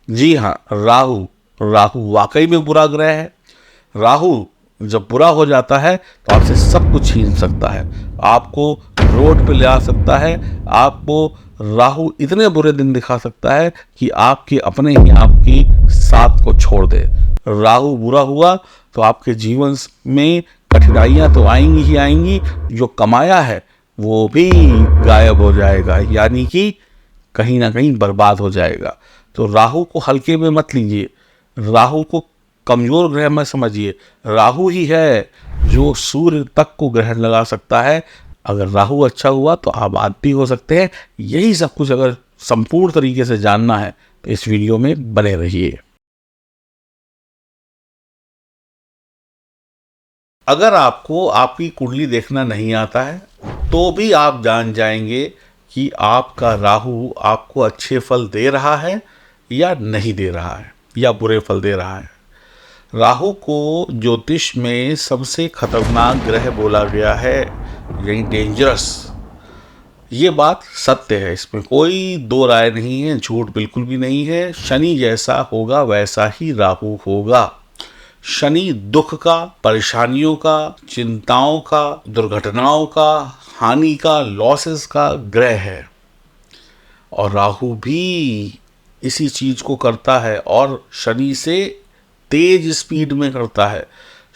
जी हाँ, राहु राहु वाकई में बुरा ग्रह है। राहु जब बुरा हो जाता है तो आपसे सब कुछ छीन सकता है, आपको रोड पे ले आ सकता है, आपको राहु इतने बुरे दिन दिखा सकता है कि आपके अपने ही आपकी साथ को छोड़ दे। राहु बुरा हुआ तो आपके जीवन में कठिनाइयां तो आएंगी ही आएंगी, जो कमाया है वो भी गायब हो जाएगा, यानी कि कहीं ना कहीं बर्बाद हो जाएगा। तो राहु को हल्के में मत लीजिए, राहु को कमजोर ग्रह मत समझिए। राहु ही है जो सूर्य तक को ग्रहण लगा सकता है। अगर राहु अच्छा हुआ तो आबाद भी हो सकते हैं। यही सब कुछ अगर संपूर्ण तरीके से जानना है तो इस वीडियो में बने रहिए। अगर आपको आपकी कुंडली देखना नहीं आता है तो भी आप जान जाएंगे कि आपका राहु आपको अच्छे फल दे रहा है या नहीं दे रहा है, या बुरे फल दे रहा है। राहु को ज्योतिष में सबसे खतरनाक ग्रह बोला गया है, यानी डेंजरस। ये बात सत्य है, इसमें कोई दो राय नहीं है, झूठ बिल्कुल भी नहीं है। शनि जैसा होगा वैसा ही राहु होगा। शनि दुख का, परेशानियों का, चिंताओं का, दुर्घटनाओं का, हानि का, लॉसेस का ग्रह है। और राहु भी इसी चीज को करता है, और शनि से तेज स्पीड में करता है।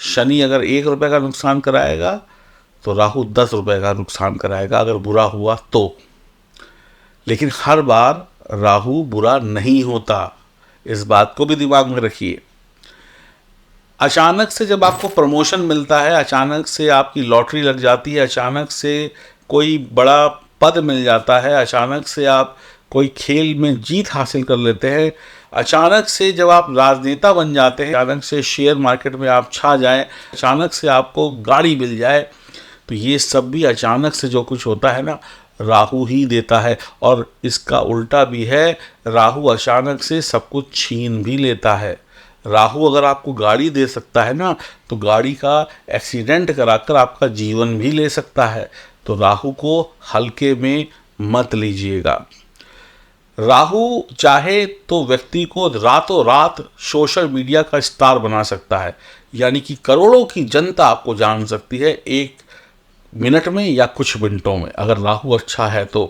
शनि अगर 1 रुपए का नुकसान कराएगा तो राहु 10 रुपए का नुकसान कराएगा, अगर बुरा हुआ तो। लेकिन हर बार राहु बुरा नहीं होता, इस बात को भी दिमाग में रखिए। अचानक से जब आपको प्रमोशन मिलता है, अचानक से आपकी लॉटरी लग जाती है, अचानक से कोई बड़ा पद मिल जाता है, अचानक से आप कोई खेल में जीत हासिल कर लेते हैं, अचानक से जब आप राजनेता बन जाते हैं, अचानक से शेयर मार्केट में आप छा जाएं, अचानक से आपको गाड़ी मिल जाए, तो ये सब भी अचानक से जो कुछ होता है ना, राहु ही देता है। और इसका उल्टा भी है, राहु अचानक से सब कुछ छीन भी लेता है। राहु अगर आपको गाड़ी दे सकता है ना, तो गाड़ी का एक्सीडेंट कराकर आपका जीवन भी ले सकता है। तो राहु को हल्के में मत लीजिएगा। राहु चाहे तो व्यक्ति को रातों रात सोशल मीडिया का स्टार बना सकता है, यानी कि करोड़ों की जनता आपको जान सकती है 1 मिनट में या कुछ मिनटों में। अगर राहु अच्छा है तो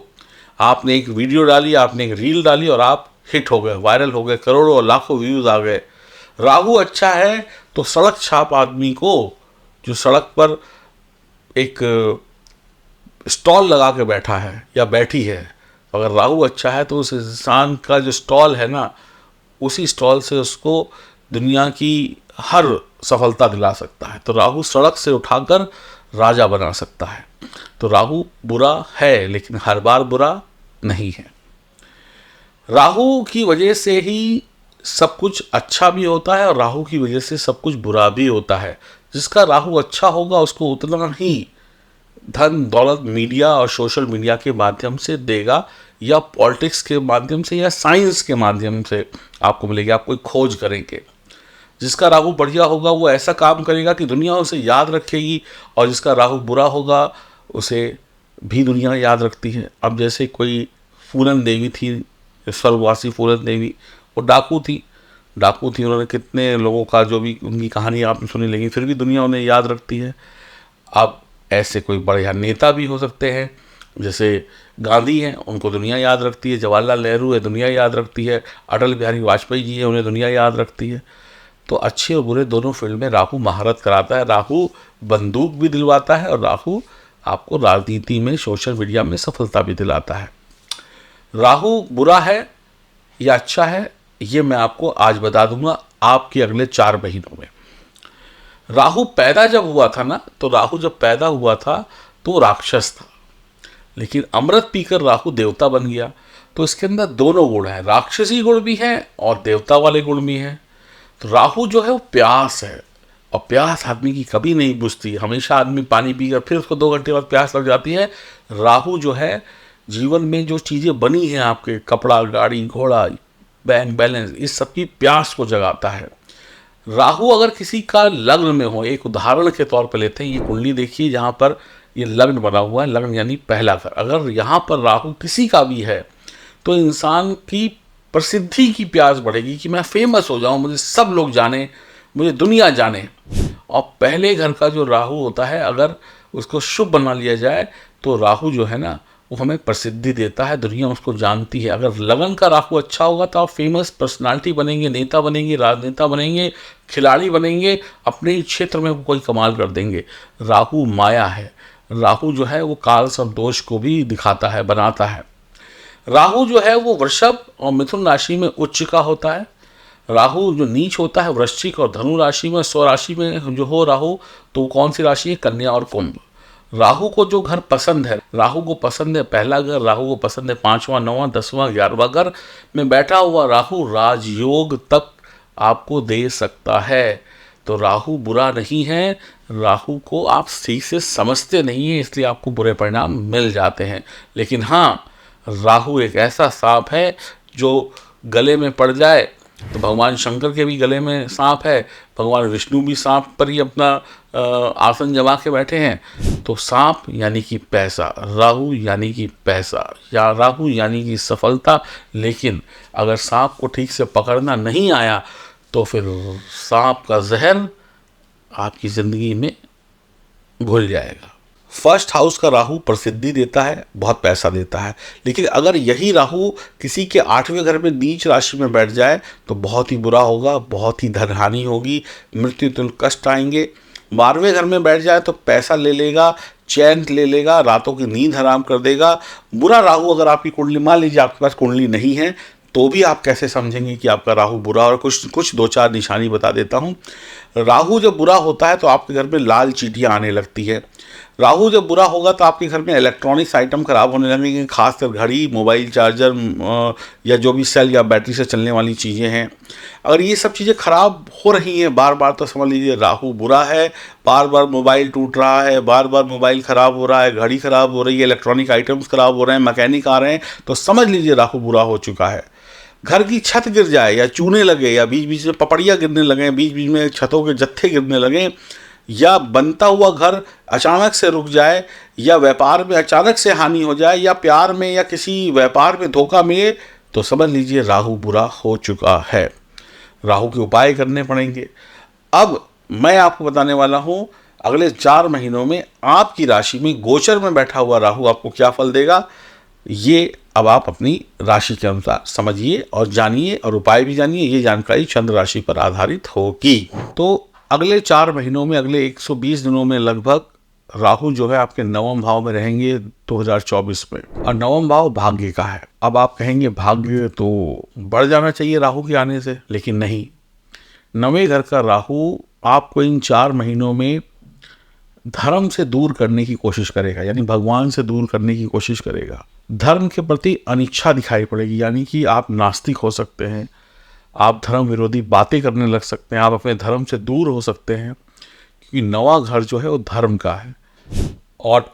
आपने एक वीडियो डाली, आपने एक रील डाली और आप हिट हो गए, वायरल हो गए, करोड़ों और लाखों व्यूज आ गए। राहु अच्छा है तो सड़क छाप आदमी को, जो सड़क पर एक स्टॉल लगा के बैठा है या बैठी है, अगर राहु अच्छा है तो उस इंसान का जो स्टॉल है ना, उसी स्टॉल से उसको दुनिया की हर सफलता दिला सकता है। तो राहु सड़क से उठाकर राजा बना सकता है। तो राहु बुरा है, लेकिन हर बार बुरा नहीं है। राहु की वजह से ही सब कुछ अच्छा भी होता है और राहु की वजह से सब कुछ बुरा भी होता है। जिसका राहु अच्छा होगा उसको उतना ही धन दौलत मीडिया और सोशल मीडिया के माध्यम से देगा, या पॉलिटिक्स के माध्यम से, या साइंस के माध्यम से आपको मिलेगी। आप कोई खोज करेंगे, जिसका राहु बढ़िया होगा वो ऐसा काम करेगा कि दुनिया उसे याद रखेगी, और जिसका राहु बुरा होगा उसे भी दुनिया याद रखती है। अब जैसे कोई फूलन देवी थी, स्वर्गवासी फूलन देवी, वो डाकू थी, उन्होंने कितने लोगों का, जो भी उनकी कहानी आपने सुनी, लेकिन फिर भी दुनिया उन्हें याद रखती है। अब ऐसे कोई बढ़िया नेता भी हो सकते हैं, जैसे गांधी हैं, उनको दुनिया याद रखती है, जवाहरलाल नेहरू है, दुनिया याद रखती है, अटल बिहारी वाजपेयी जी है, उन्हें दुनिया याद रखती है। तो अच्छे और बुरे दोनों फील्ड में राहु महारत कराता है। राहु बंदूक भी दिलवाता है, और राहु आपको राजनीति में, सोशल मीडिया में सफलता भी दिलाता है। राहु बुरा है या अच्छा है, ये मैं आपको आज बता दूंगा आपके अगले 4 महीनों में। राहु पैदा जब हुआ था ना, तो राहु जब पैदा हुआ था तो राक्षस था, लेकिन अमृत पीकर राहु देवता बन गया। तो इसके अंदर दोनों गुण हैं, राक्षसी गुण भी हैं और देवता वाले गुण भी हैं। तो राहु जो है वो प्यास है, और प्यास आदमी की कभी नहीं बुझती। हमेशा आदमी पानी पीकर फिर उसको 2 घंटे बाद प्यास लग जाती है। राहु जो है जीवन में जो चीज़ें बनी हैं आपके, कपड़ा, गाड़ी, घोड़ा, बैंक बैलेंस, इस सब की प्यास को जगाता है। राहु अगर किसी का लग्न में हो, एक उदाहरण के तौर पर लेते हैं, ये कुंडली देखिए जहाँ पर ये लग्न बना हुआ है, लग्न यानी पहला घर। अगर यहाँ पर राहु किसी का भी है तो इंसान की प्रसिद्धि की प्यास बढ़ेगी कि मैं फेमस हो जाऊं, मुझे सब लोग जाने, मुझे दुनिया जाने। और पहले घर का जो राहु होता है, अगर उसको शुभ बना लिया जाए तो राहु जो है ना, वो हमें प्रसिद्धि देता है, दुनिया उसको जानती है। अगर लगन का राहु अच्छा होगा तो आप फेमस पर्सनालिटी बनेंगे, नेता बनेंगे, राजनेता बनेंगे, खिलाड़ी बनेंगे, अपने ही क्षेत्र में वो कोई कमाल कर देंगे। राहु माया है, राहु जो है वो काल संतोष को भी दिखाता है, बनाता है। राहु जो है वो वृषभ और मिथुन राशि में उच्च का होता है। राहु जो नीच होता है वृश्चिक और धनु राशि में, स्वराशि में जो हो राहु, तो कौन सी राशि है? कन्या और कुंभ। राहु को जो घर पसंद है, राहु को पसंद है पहला घर, राहु को पसंद है 5वां, 9वां, 10वां, 11वां घर में बैठा हुआ राहु राजयोग तक आपको दे सकता है। तो राहु बुरा नहीं है, राहु को आप सही से समझते नहीं हैं, इसलिए आपको बुरे परिणाम मिल जाते हैं। लेकिन हाँ, राहु एक ऐसा सांप है जो गले में पड़ जाए तो भगवान शंकर के भी गले में सांप है, भगवान विष्णु भी सांप पर ही अपना आसन जमा के बैठे हैं। तो सांप यानी कि पैसा, राहु यानी कि पैसा, या राहु यानी कि सफलता। लेकिन अगर सांप को ठीक से पकड़ना नहीं आया तो फिर सांप का जहर आपकी ज़िंदगी में घुल जाएगा। फर्स्ट हाउस का राहु प्रसिद्धि देता है, बहुत पैसा देता है। लेकिन अगर यही राहु किसी के 8वें घर में नीच राशि में बैठ जाए तो बहुत ही बुरा होगा, बहुत ही धनहानि होगी, मृत्यु तुल्य कष्ट आएंगे। 12वें घर में बैठ जाए तो पैसा ले लेगा, चैन ले लेगा, रातों की नींद हराम कर देगा। बुरा राहु अगर आपकी कुंडली, मान लीजिए आपके पास कुंडली नहीं है, तो भी आप कैसे समझेंगे कि आपका राहु बुरा? और कुछ 2-4 निशानी बता देता हूँ। राहु जब बुरा होता है तो आपके घर में लाल चींटियाँ आने लगती है। राहु जब बुरा होगा तो आपके घर में इलेक्ट्रॉनिक्स आइटम खराब होने लगेंगे, खासकर घड़ी, मोबाइल चार्जर या जो भी सेल या बैटरी से चलने वाली चीज़ें हैं। अगर ये सब चीज़ें खराब हो रही हैं बार बार, तो समझ लीजिए राहु बुरा है। बार बार मोबाइल टूट रहा है, बार बार मोबाइल ख़राब हो रहा है, घड़ी ख़राब हो रही है, इलेक्ट्रॉनिक आइटम्स ख़राब हो रहे हैं, मैकेनिक आ रहे हैं, तो समझ लीजिए राहु बुरा हो चुका है। घर की छत गिर जाए या चूने लगे या बीच बीच में पपड़ियाँ गिरने लगें, बीच बीच में छतों के जत्थे गिरने लगें, या बनता हुआ घर अचानक से रुक जाए, या व्यापार में अचानक से हानि हो जाए, या प्यार में या किसी व्यापार में धोखा मिले, तो समझ लीजिए राहु बुरा हो चुका है। राहु के उपाय करने पड़ेंगे। अब मैं आपको बताने वाला हूँ अगले 4 महीनों में आपकी राशि में गोचर में बैठा हुआ राहु आपको क्या फल देगा। ये अब आप अपनी राशि के अनुसार समझिए और जानिए, और उपाय भी जानिए। ये जानकारी चंद्र राशि पर आधारित होगी। तो अगले 4 महीनों में, अगले 120 दिनों में लगभग राहु जो है आपके 9वें भाव में रहेंगे 2024 में, और 9वां भाव भाग्य का है। अब आप कहेंगे भाग्य तो बढ़ जाना चाहिए राहु के आने से, लेकिन नहीं। 9वें घर का राहु आपको इन 4 महीनों में धर्म से दूर करने की कोशिश करेगा, यानी भगवान से दूर करने की कोशिश करेगा। धर्म के प्रति अनिच्छा दिखाई पड़ेगी, यानी कि आप नास्तिक हो सकते हैं, आप धर्म विरोधी बातें करने लग सकते हैं, आप अपने धर्म से दूर हो सकते हैं, क्योंकि 9वां घर जो है वो धर्म का है और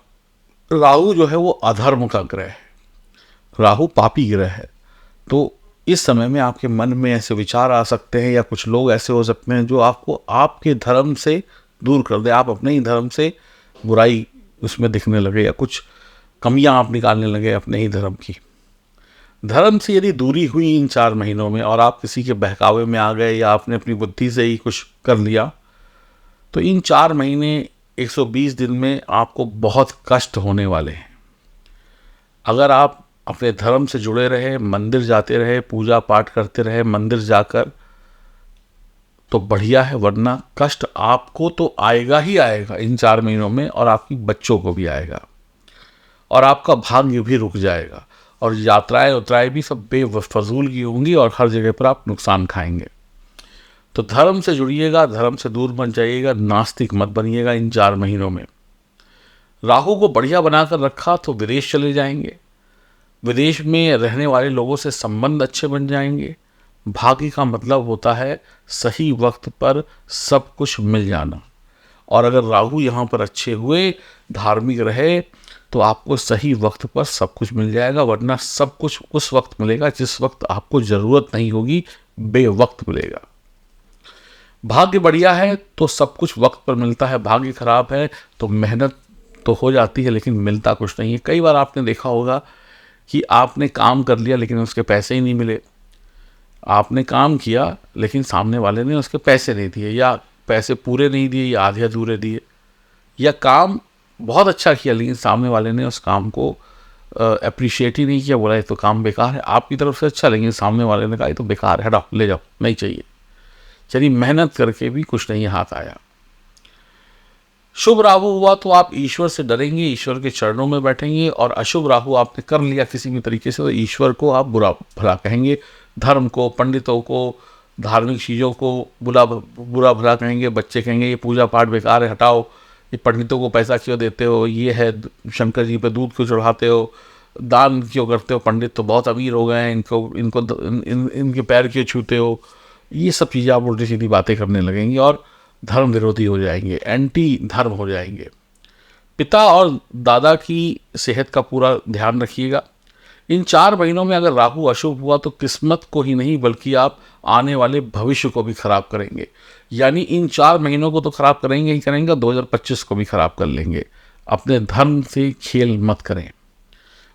राहु जो है वो अधर्म का ग्रह है, राहु पापी ग्रह है। तो इस समय में आपके मन में ऐसे विचार आ सकते हैं, या कुछ लोग ऐसे हो सकते हैं जो आपको आपके धर्म से दूर कर दे। आप अपने ही धर्म से बुराई उसमें दिखने लगे, या कुछ कमियां आप निकालने लगे अपने ही धर्म की। धर्म से यदि दूरी हुई इन 4 महीनों में, और आप किसी के बहकावे में आ गए, या आपने अपनी बुद्धि से ही कुछ कर लिया, तो इन 4 महीने 120 दिन में आपको बहुत कष्ट होने वाले हैं। अगर आप अपने धर्म से जुड़े रहे, मंदिर जाते रहे, पूजा पाठ करते रहे मंदिर जाकर, तो बढ़िया है, वरना कष्ट आपको तो आएगा ही आएगा इन 4 महीनों में, और आपकी बच्चों को भी आएगा, और आपका भाग्य भी रुक जाएगा, और यात्राएं उतराएं भी सब बेफजूल की होंगी, और हर जगह पर आप नुकसान खाएंगे। तो धर्म से जुड़िएगा, धर्म से दूर मत जाइएगा, नास्तिक मत बनिएगा इन 4 महीनों में। राहु को बढ़िया बनाकर रखा तो विदेश चले जाएंगे, विदेश में रहने वाले लोगों से संबंध अच्छे बन जाएंगे। भाग्य का मतलब होता है सही वक्त पर सब कुछ मिल जाना, और अगर राहु यहाँ पर अच्छे हुए, धार्मिक रहे, तो आपको सही वक्त पर सब कुछ मिल जाएगा, वरना सब कुछ उस वक्त मिलेगा जिस वक्त आपको ज़रूरत नहीं होगी, बेवक्त मिलेगा। भाग्य बढ़िया है तो सब कुछ वक्त पर मिलता है, भाग्य खराब है तो मेहनत तो हो जाती है लेकिन मिलता कुछ नहीं है। कई बार आपने देखा होगा कि आपने काम कर लिया लेकिन उसके पैसे ही नहीं मिले, आपने काम किया लेकिन सामने वाले ने उसके पैसे नहीं दिए, या पैसे पूरे नहीं दिए, या आधे अधूरे दिए, या काम बहुत अच्छा किया लेकिन सामने वाले ने उस काम को अप्रिशिएट ही नहीं किया, बोला ये तो काम बेकार है। आपकी तरफ से अच्छा लेकिन सामने वाले ने कहा ये तो बेकार है, हटाओ, ले जाओ, नहीं चाहिए। चलिए, मेहनत करके भी कुछ नहीं हाथ आया। शुभ राहु हुआ तो आप ईश्वर से डरेंगे, ईश्वर के चरणों में बैठेंगे, और अशुभ राहु आपने कर लिया किसी भी तरीके से तो ईश्वर को आप बुरा भला कहेंगे, धर्म को, पंडितों को, धार्मिक चीज़ों को बुरा भला कहेंगे। बच्चे कहेंगे ये पूजा पाठ बेकार है, हटाओ, ये पंडितों को पैसा क्यों देते हो, ये है शंकर जी पे दूध क्यों चढ़ाते हो, दान क्यों करते हो, पंडित तो बहुत अमीर हो गए हैं, इनके पैर क्यों छूते हो। ये सब चीज़ें आप उल्टी सीधी बातें करने लगेंगे और धर्म विरोधी हो जाएंगे, एंटी धर्म हो जाएंगे। पिता और दादा की सेहत का पूरा ध्यान रखिएगा। इन 4 महीनों में अगर राहु अशुभ हुआ तो किस्मत को ही नहीं बल्कि आप आने वाले भविष्य को भी खराब करेंगे। यानी इन 4 महीनों को तो खराब करेंगे ही करेंगे, 2025 को भी खराब कर लेंगे। अपने धर्म से खेल मत करें।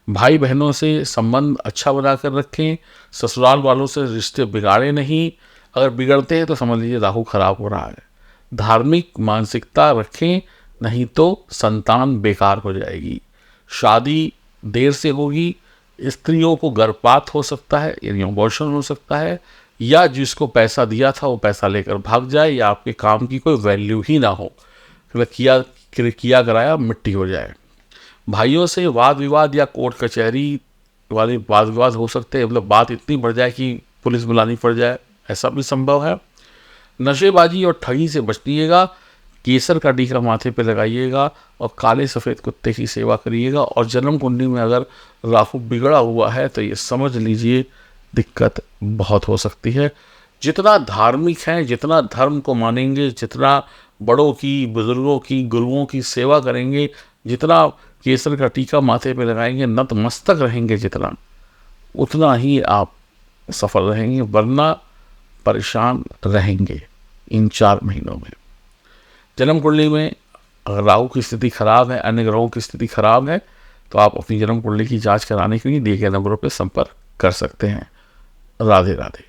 भाई बहनों से संबंध अच्छा बनाकर रखें। ससुराल वालों से रिश्ते बिगाड़े नहीं, अगर बिगड़ते हैं तो समझ लीजिए राहु खराब हो रहा है। धार्मिक मानसिकता रखें, नहीं तो संतान बेकार हो जाएगी। शादी देर से होगी, स्त्रियों को गर्भपात हो सकता है, यानी अबॉर्शन हो सकता है, या जिसको पैसा दिया था वो पैसा लेकर भाग जाए, या आपके काम की कोई वैल्यू ही ना हो, किया कराया मिट्टी हो जाए। भाइयों से वाद विवाद या कोर्ट कचहरी वाले वाद विवाद हो सकते हैं, मतलब बात इतनी बढ़ जाए कि पुलिस बुलानी पड़ जाए, ऐसा भी संभव है। नशेबाजी और ठगी से बचिएगा। केसर का टीका माथे पे लगाइएगा और काले सफ़ेद कुत्ते की सेवा करिएगा। और जन्म कुंडली में अगर राहु बिगड़ा हुआ है तो ये समझ लीजिए दिक्कत बहुत हो सकती है। जितना धार्मिक हैं, जितना धर्म को मानेंगे, जितना बड़ों की, बुजुर्गों की, गुरुओं की सेवा करेंगे, जितना केसर का टीका माथे पे लगाएंगे, नतमस्तक रहेंगे जितना, उतना ही आप सफल रहेंगे, वरना परेशान रहेंगे इन 4 महीनों में। जन्म कुंडली में अगर राहु की स्थिति खराब है, अन्य ग्रहों की स्थिति खराब है, तो आप अपनी जन्म कुंडली की जांच कराने के लिए दिए गए नंबरों पर संपर्क कर सकते हैं। राधे राधे।